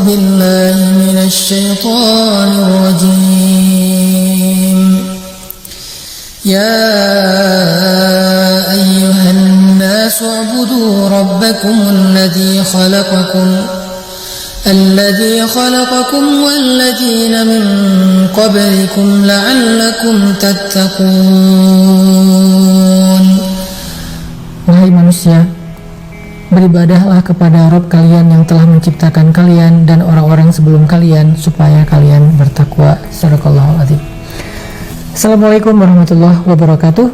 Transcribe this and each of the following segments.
بالله من الشيطان الرجيم يا أيها الناس اعبدوا ربكم الذي خلقكم والذين من قبلكم لعلكم تتقون. Wahai manusia, beribadahlah kepada Rabb kalian yang telah menciptakan kalian dan orang-orang sebelum kalian supaya kalian bertakwa. Sadaqallahul adzim. Assalamualaikum warahmatullahi wabarakatuh.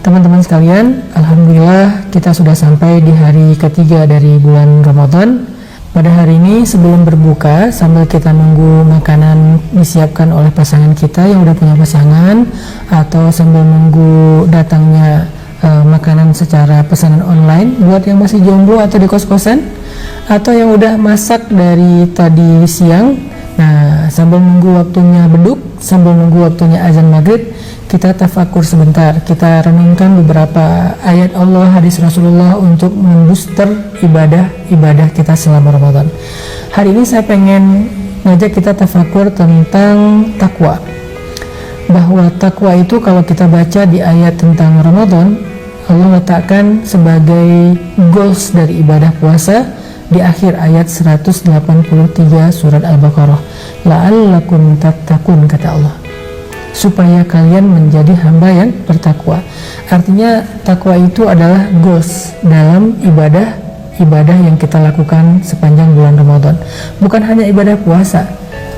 Teman-teman sekalian, alhamdulillah kita sudah sampai di hari ketiga dari bulan Ramadan. Pada hari ini sebelum berbuka, sambil kita nunggu makanan disiapkan oleh pasangan kita yang udah punya pasangan, atau sambil nunggu datangnya makanan secara pesanan online buat yang masih jomblo atau di kos-kosan, atau yang udah masak dari tadi siang. Nah, sambil nunggu waktunya beduk, sambil nunggu waktunya azan maghrib, kita tafakur sebentar, kita renungkan beberapa ayat Allah, hadis Rasulullah untuk membooster ibadah kita selama Ramadan. Hari ini saya pengen ngajak kita tafakur tentang takwa. Bahwa takwa itu kalau kita baca di ayat tentang Ramadan, Allah letakkan sebagai goals dari ibadah puasa di akhir ayat 183 surat Al-Baqarah. La'allakum tattaqun, kata Allah, supaya kalian menjadi hamba yang bertakwa. Artinya takwa itu adalah goals dalam ibadah yang kita lakukan sepanjang bulan Ramadan. Bukan hanya ibadah puasa.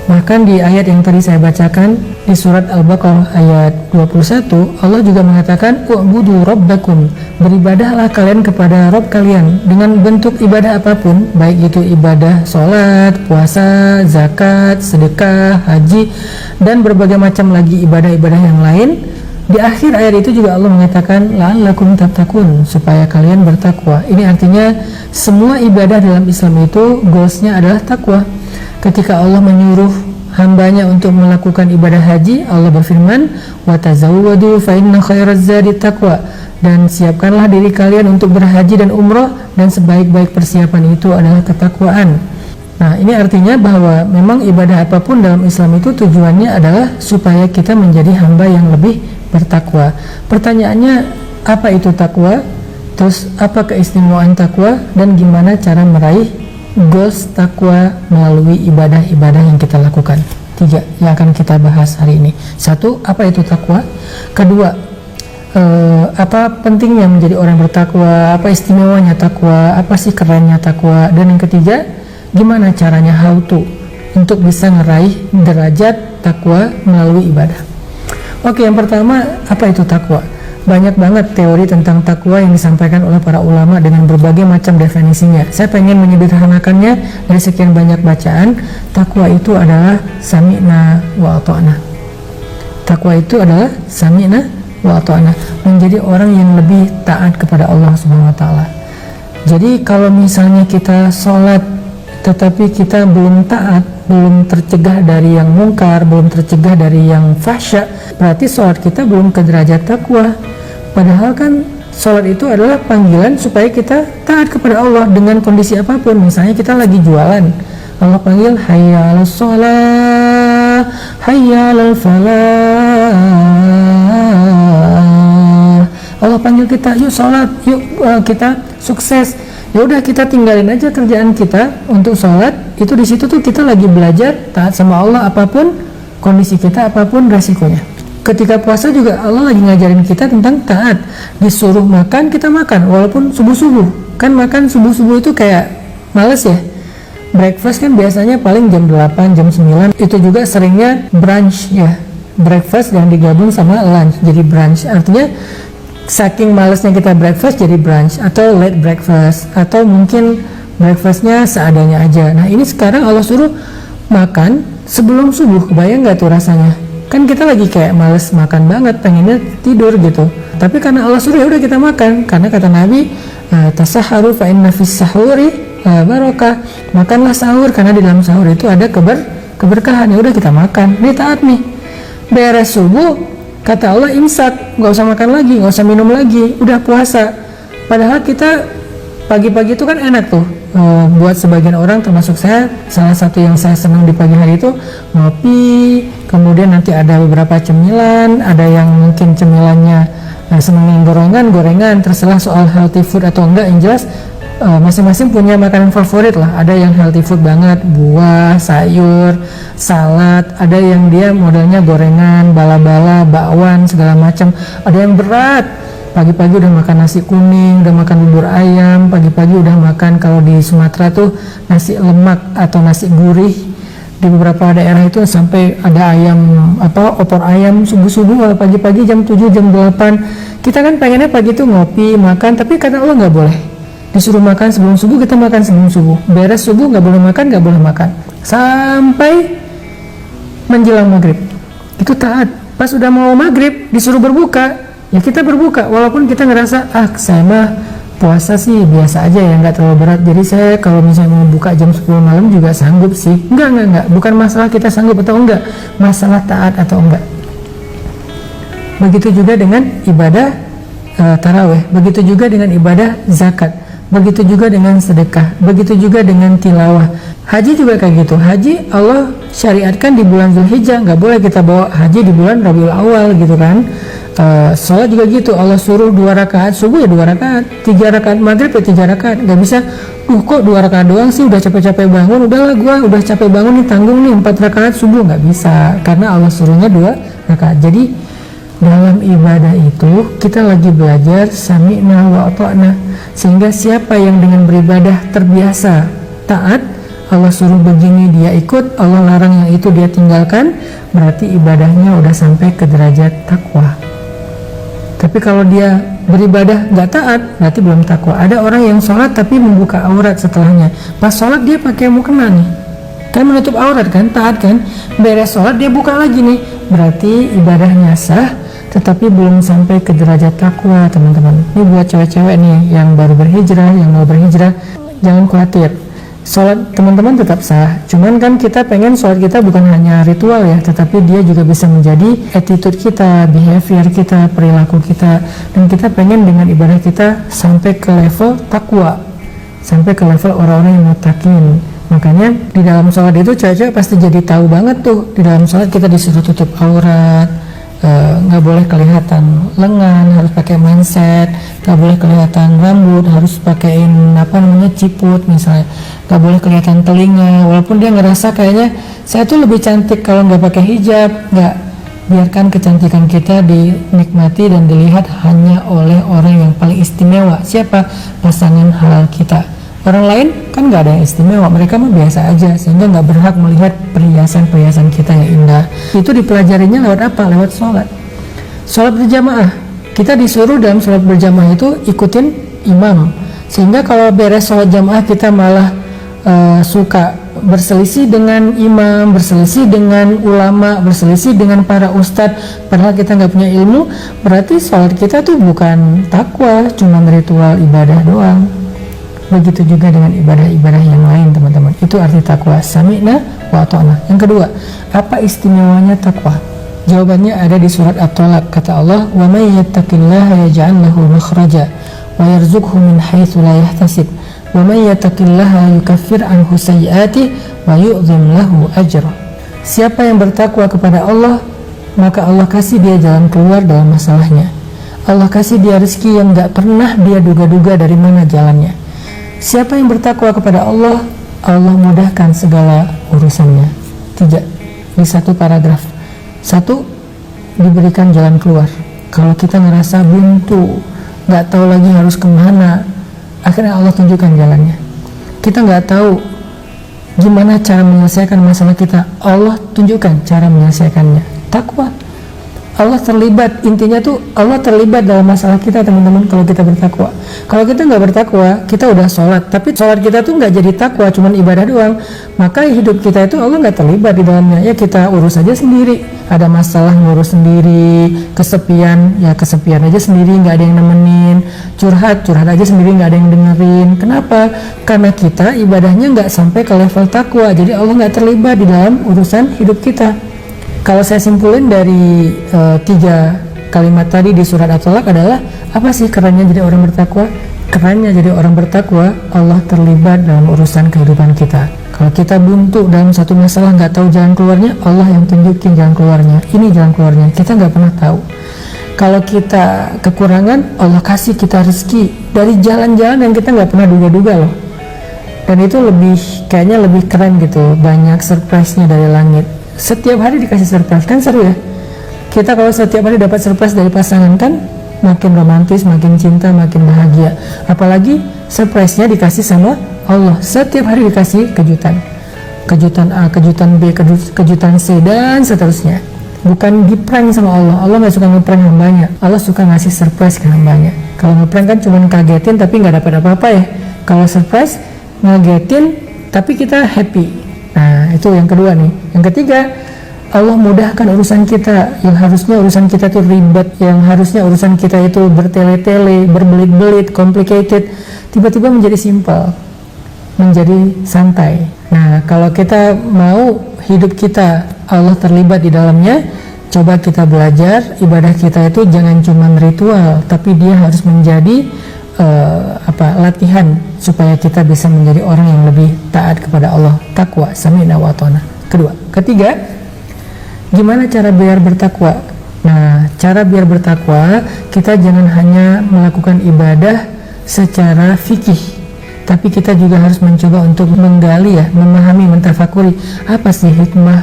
Bahkan di ayat yang tadi saya bacakan di surat Al-Baqarah ayat 21, Allah juga mengatakan wa'budu rabbakum, beribadahlah kalian kepada Rabb kalian dengan bentuk ibadah apapun, baik itu ibadah sholat, puasa, zakat, sedekah, haji, dan berbagai macam lagi ibadah-ibadah yang lain. Di akhir ayat itu juga Allah mengatakan la'allakum tattaqun, supaya kalian bertakwa. Ini artinya semua ibadah dalam Islam itu goalsnya adalah takwa. Ketika Allah menyuruh hambanya untuk melakukan ibadah haji, Allah berfirman, wa tazawwadu fa inna khairaz zadi taqwa, dan siapkanlah diri kalian untuk berhaji dan umrah, dan sebaik-baik persiapan itu adalah ketakwaan. Nah, ini artinya bahwa memang ibadah apapun dalam Islam itu tujuannya adalah supaya kita menjadi hamba yang lebih bertakwa. Pertanyaannya, apa itu takwa? Terus apa keistimewaan takwa, dan gimana cara meraih goals takwa melalui ibadah-ibadah yang kita lakukan? 3 yang akan kita bahas hari ini. 1, apa itu takwa? Kedua, apa pentingnya menjadi orang bertakwa? Apa istimewanya takwa? Apa sih kerennya takwa? Dan yang ketiga, gimana caranya how to untuk bisa meraih derajat takwa melalui ibadah? Oke, yang pertama, apa itu takwa? Banyak banget teori tentang takwa yang disampaikan oleh para ulama dengan berbagai macam definisinya. Saya pengen menyederhanakannya dari sekian banyak bacaan. Takwa itu adalah sami'na wa ata'na. Takwa itu adalah sami'na wa ata'na, menjadi orang yang lebih taat kepada Allah Subhanahu wa taala. Jadi kalau misalnya kita sholat tetapi kita belum taat, belum tercegah dari yang mungkar, belum tercegah dari yang fahsya, berarti sholat kita belum ke derajat takwa. Padahal kan sholat itu adalah panggilan supaya kita taat kepada Allah dengan kondisi apapun. Misalnya kita lagi jualan, Allah panggil hayya 'alas shalah, hayya 'alal falah. Allah panggil kita, yuk sholat, yuk kita sukses. Ya udah, kita tinggalin aja kerjaan kita untuk sholat. Itu di situ tuh kita lagi belajar taat sama Allah apapun kondisi kita, apapun resikonya. Ketika puasa juga Allah lagi ngajarin kita tentang taat. Disuruh makan, kita makan walaupun subuh-subuh. Kan makan subuh-subuh itu kayak males ya. Breakfast kan biasanya paling jam 8, jam 9. Itu juga seringnya brunch ya. Breakfast yang digabung sama lunch jadi brunch. Artinya saking malesnya kita breakfast jadi brunch, atau late breakfast, atau mungkin breakfastnya seadanya aja. Nah, ini sekarang Allah suruh makan sebelum subuh. Kebayang nggak tuh rasanya? Kan kita lagi kayak males makan banget, pengennya tidur gitu. Tapi karena Allah suruh, ya udah kita makan. Karena kata Nabi, tasaharu fa inna fis sahuri barakah. Makanlah sahur karena di dalam sahur itu ada keberkahan. Ya udah kita makan. Ini taat nih. Beres subuh, kata Allah imsak, nggak usah makan lagi, nggak usah minum lagi, udah puasa. Padahal kita Pagi-pagi itu kan enak tuh, buat sebagian orang termasuk saya. Salah satu yang saya senang di pagi hari itu ngopi, kemudian nanti ada beberapa cemilan, ada yang mungkin cemilannya senang yang gorengan, terserah soal healthy food atau enggak. Yang jelas masing-masing punya makanan favorit lah. Ada yang healthy food banget, buah, sayur, salad. Ada yang dia modelnya gorengan, bala-bala, bakwan, segala macam. Ada yang berat, pagi-pagi udah makan nasi kuning, udah makan bubur ayam, pagi-pagi udah makan, kalau di Sumatera tuh nasi lemak atau nasi gurih. Di beberapa daerah itu sampai ada ayam, opor ayam subuh-subuh, kalau pagi-pagi jam 7, jam 8. Kita kan pengennya pagi tuh ngopi, makan, tapi karena Allah nggak boleh. Disuruh makan sebelum subuh, kita makan sebelum subuh. Beres subuh nggak boleh makan. Sampai menjelang maghrib. Itu taat. Pas udah mau maghrib, disuruh berbuka, ya kita berbuka, walaupun kita ngerasa saya mah puasa sih biasa aja ya, nggak terlalu berat, jadi saya kalau misalnya mau buka jam 10 malam juga sanggup sih. Enggak, bukan masalah kita sanggup atau enggak, masalah taat atau enggak. Begitu juga dengan ibadah taraweh, begitu juga dengan ibadah zakat, begitu juga dengan sedekah, begitu juga dengan tilawah. Haji juga kayak gitu. Haji Allah syariatkan di bulan Zulhijjah, nggak boleh kita bawa haji di bulan Rabiul Awal gitu kan. Sholat juga gitu, Allah suruh 2 rakaat subuh ya 2 rakaat, 3 rakaat maghrib ya 3 rakaat. Nggak bisa, kok 2 rakaat doang sih, udah capek-capek bangun, udahlah gua udah capek bangun nih, tanggung nih 4 rakaat subuh. Nggak bisa, karena Allah suruhnya 2 rakaat. Jadi dalam ibadah itu kita lagi belajar sami'na wa ata'na, sehingga siapa yang dengan beribadah terbiasa taat, Allah suruh begini dia ikut, Allah larang yang itu dia tinggalkan, berarti ibadahnya udah sampai ke derajat takwa. Tapi kalau dia beribadah nggak taat, berarti belum takwa. Ada orang yang sholat tapi membuka aurat setelahnya. Pas sholat dia pakai mukena nih, kan menutup aurat kan, taat kan. Beres sholat dia buka lagi nih, berarti ibadahnya sah, tetapi belum sampai ke derajat takwa, teman-teman. Ini buat cewek-cewek nih yang baru berhijrah, yang mau berhijrah, jangan khawatir. Sholat teman-teman tetap sah, cuman kan kita pengen sholat kita bukan hanya ritual ya, tetapi dia juga bisa menjadi attitude kita, behavior kita, perilaku kita, dan kita pengen dengan ibadah kita sampai ke level takwa, sampai ke level orang-orang yang mutakin. Makanya di dalam sholat itu cewek-cewek pasti jadi tahu banget tuh, di dalam sholat kita disuruh tutup aurat, nggak boleh kelihatan lengan, harus pakai manset, nggak boleh kelihatan rambut, harus pakaiin ciput misalnya, nggak boleh kelihatan telinga, walaupun dia ngerasa kayaknya saya tuh lebih cantik kalau nggak pakai hijab. Nggak, biarkan kecantikan kita dinikmati dan dilihat hanya oleh orang yang paling istimewa. Siapa? Pasangan halal kita. Orang lain kan nggak ada yang istimewa, mereka mah biasa aja, sehingga nggak berhak melihat perhiasan-perhiasan kita yang indah. Itu dipelajarinya lewat apa? Lewat sholat. Sholat berjamaah, kita disuruh dalam sholat berjamaah itu ikutin imam, sehingga kalau beres sholat jamaah kita malah suka berselisih dengan imam, berselisih dengan ulama, berselisih dengan para ustadz, padahal kita nggak punya ilmu. Berarti sholat kita tuh bukan takwa, cuma ritual ibadah doang. Begitu juga dengan ibadah-ibadah yang lain, teman-teman. Itu arti takwa, sami'na wa ata'na. Yang kedua, apa istimewanya takwa? Jawabannya ada di surat At-Talaq. Kata Allah, wa may yattaqillaha yaj'al lahu makhraja wa yarzuqhu min haitsu la yahtasib wa may yattaqillaha yukaffir anhu sayyi'atihi wa yu'dhim lahu ajra. Siapa yang bertakwa kepada Allah, maka Allah kasih dia jalan keluar dalam masalahnya. Allah kasih dia rezeki yang gak pernah dia duga-duga dari mana jalannya. Siapa yang bertakwa kepada Allah, Allah mudahkan segala urusannya. 3 di satu paragraf. 1, diberikan jalan keluar. Kalau kita ngerasa buntu, nggak tahu lagi harus kemana, akhirnya Allah tunjukkan jalannya. Kita nggak tahu gimana cara menyelesaikan masalah kita, Allah tunjukkan cara menyelesaikannya. Takwa. Allah terlibat, intinya tuh Allah terlibat dalam masalah kita, teman-teman, kalau kita bertakwa. Kalau kita nggak bertakwa, kita udah sholat, tapi sholat kita tuh nggak jadi takwa, cuman ibadah doang, maka hidup kita itu Allah nggak terlibat di dalamnya. Ya kita urus aja sendiri, ada masalah ngurus sendiri, kesepian ya kesepian aja sendiri, nggak ada yang nemenin, curhat aja sendiri, nggak ada yang dengerin. Kenapa? Karena kita ibadahnya nggak sampai ke level takwa, jadi Allah nggak terlibat di dalam urusan hidup kita. Kalau saya simpulin dari 3 kalimat tadi di surat At-Talaq adalah, apa sih kerennya jadi orang bertakwa? kerennya jadi orang bertakwa, Allah terlibat dalam urusan kehidupan kita. Kalau kita buntu dalam satu masalah nggak tahu jalan keluarnya, Allah yang tunjukin jalan keluarnya. Ini jalan keluarnya, kita nggak pernah tahu. Kalau kita kekurangan, Allah kasih kita rezeki dari jalan-jalan yang kita nggak pernah duga-duga loh. Dan itu kayaknya lebih keren gitu, banyak surprise-nya dari langit. Setiap hari dikasih surprise, kan seru ya. Kita kalau setiap hari dapat surprise dari pasangan kan makin romantis, makin cinta, makin bahagia. Apalagi surprise-nya dikasih sama Allah. Setiap hari dikasih kejutan. Kejutan A, kejutan B, kejutan C, dan seterusnya. Bukan di-prank sama Allah. Allah gak suka nge-prank hambanya. Allah suka ngasih surprise ke hambanya. Kalau nge-prank kan cuma kagetin tapi gak dapat apa-apa ya. Kalau surprise, ngagetin tapi kita happy. Nah, itu yang kedua nih. Yang ketiga, Allah mudahkan urusan kita. Yang harusnya urusan kita itu ribet, yang harusnya urusan kita itu bertele-tele, berbelit-belit, complicated, tiba-tiba menjadi simple, menjadi santai. Nah, kalau kita mau hidup kita Allah terlibat di dalamnya, coba kita belajar ibadah kita itu jangan cuma ritual, tapi dia harus menjadi latihan supaya kita bisa menjadi orang yang lebih taat kepada Allah, takwa, sami'na wa ata'na. Ketiga, gimana cara biar bertakwa? Nah, cara biar bertakwa, kita jangan hanya melakukan ibadah secara fikih, tapi kita juga harus mencoba untuk menggali ya, memahami, mentafakuri apa sih hikmah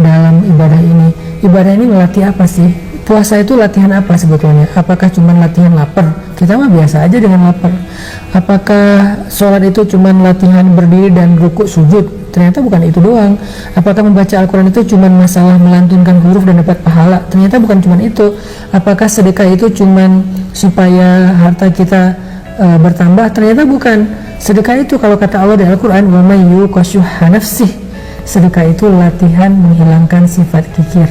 dalam ibadah ini. Ibadah ini melatih apa sih? Puasa itu latihan apa sebetulnya? Apakah cuma latihan lapar? Kita mah biasa aja dengan lapar. Apakah sholat itu cuma latihan berdiri dan rukuk sujud? Ternyata bukan itu doang. Apakah membaca Al-Quran itu cuma masalah melantunkan huruf dan dapat pahala? Ternyata bukan cuma itu. Apakah sedekah itu cuma supaya harta kita bertambah? Ternyata bukan. Sedekah itu kalau kata Allah di Al-Quran, wa may yuqashuha nafsih, sedekah itu latihan menghilangkan sifat kikir.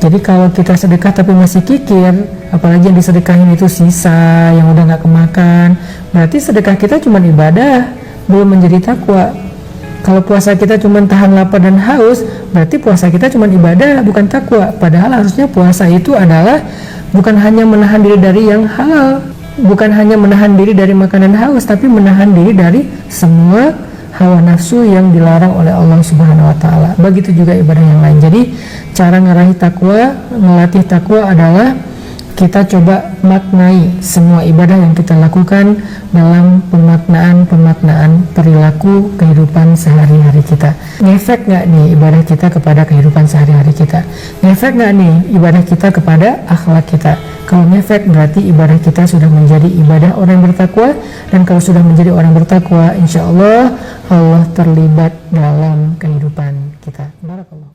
Jadi kalau kita sedekah tapi masih kikir, apalagi yang disedekahin itu sisa yang udah nggak kemakan, berarti sedekah kita cuma ibadah, belum menjadi takwa. Kalau puasa kita cuma tahan lapar dan haus, berarti puasa kita cuma ibadah, bukan takwa. Padahal harusnya puasa itu adalah bukan hanya menahan diri dari yang halal, bukan hanya menahan diri dari makanan haus, tapi menahan diri dari semua hawa nafsu yang dilarang oleh Allah Subhanahu wa taala. Begitu juga ibadah yang lain. Jadi cara ngeraih takwa, melatih takwa adalah kita coba maknai semua ibadah yang kita lakukan dalam pemaknaan perilaku kehidupan sehari-hari kita. Ngefek nggak nih ibadah kita kepada kehidupan sehari-hari kita? Ngefek nggak nih ibadah kita kepada akhlak kita? Kalau ngefek berarti ibadah kita sudah menjadi ibadah orang yang bertakwa, dan kalau sudah menjadi orang bertakwa, insya Allah Allah terlibat dalam kehidupan kita. Barakallah.